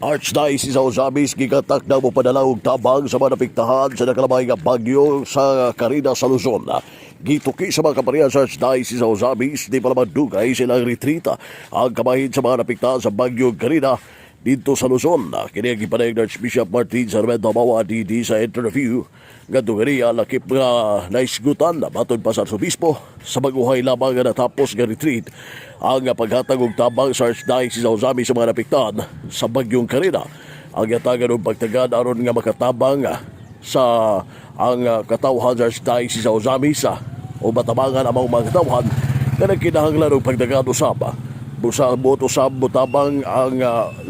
Archdiocese sa Ozamis, Gikatakdang, Mopadala og Tabang sa mga Naapektahan sa Nakalabayng Bagyo sa Carina sa Luzon. Gituki sa mga kaparihan sa Archdiocese sa Ozamis, di pala madugay silang retrita ang kamahin sa mga Naapektahan sa Bagyo Carina dito sa Luzon. Kini ang ipanayag ng Archbishop Martin Sarmento Mawa DD sa interview ngadto gani ang lakip nga naisgutan baton pa sa Arsobispo sa baguhay lamang nga natapos nga retreat ang paghatag og tabang sa Archdiocese sa Ozamis sa mga Naapektahan sa Bagyong Carina. Ang yatagan og pagtagad aron nga makatabang sa ang katawhan sa Archdiocese sa Ozamis o matabangan ang mga katawhan na nagkinahanglan og pagtagad usab. Busa boto sa butabang ang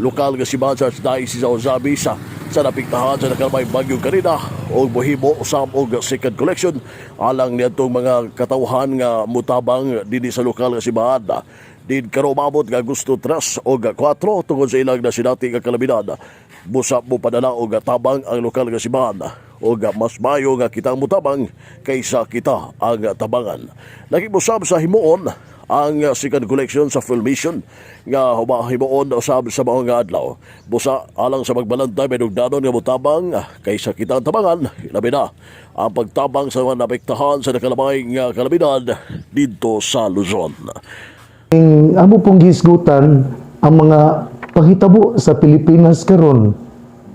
lokal nga simbahan sa Archdiocese sa Ozamis sa Naapektahan sa Nakalabayng Bagyo Carina o mohimo usab og second collection alang niadtong mga katawhan nga mutabang dinhi sa lokal nga simbahan. Din karo maabot nga gusto 3 o 4 tungod sa ilang nasinati nga kalamidad. Busa mo padala og tabang ang lokal nga simbahan o mas mayo nga kitang mutabang kaysa kita ang tabangan. Nagibusab sa himuon ang second collection sa full mission nga himuon usab sa mga adlaw. Busa alang sa magbalantay medugdanon nga mutabang kaysa kita ang tabangan. Labi na ang pagtabang sa mga Naapektahan sa Nakalabayng kalamidad dito sa Luzon. Amo pong gisgutan ang mga paghitabo sa Pilipinas karon,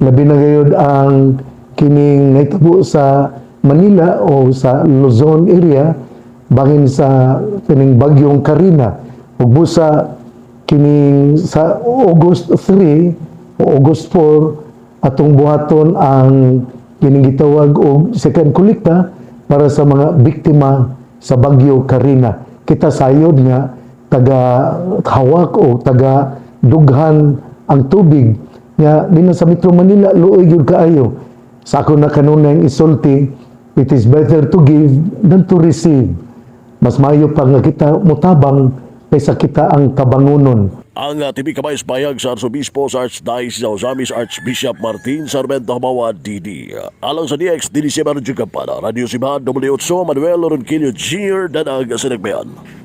labi na gayud ang kining nahitabo sa Manila o sa Luzon area bangin sa kining Bagyong Carina ug busa kining sa August 3 o August 4 atong buhaton ang kining gitawag og second kolekta para sa mga biktima sa Bagyo Carina. Kita sayod nga taga hawak o taga dughan ang tubig nga dinha sa Metro Manila luoy gyud kaayo. Sa ako na kanunay isulti, it is better to give than to receive. Mas maayo pa nga kita mutabang kaysa kita ang tabangunon. Ang TV kabayas-bayag sa Arsobispo sa Archdiocese sa Ozamis, Archbishop Martin Sarmento Mawa DD. Alang sa DX, DDC Manujuga para Radio Sibahan, W8, Manuel Ronquillo Jr. Danag sa Nagbayan.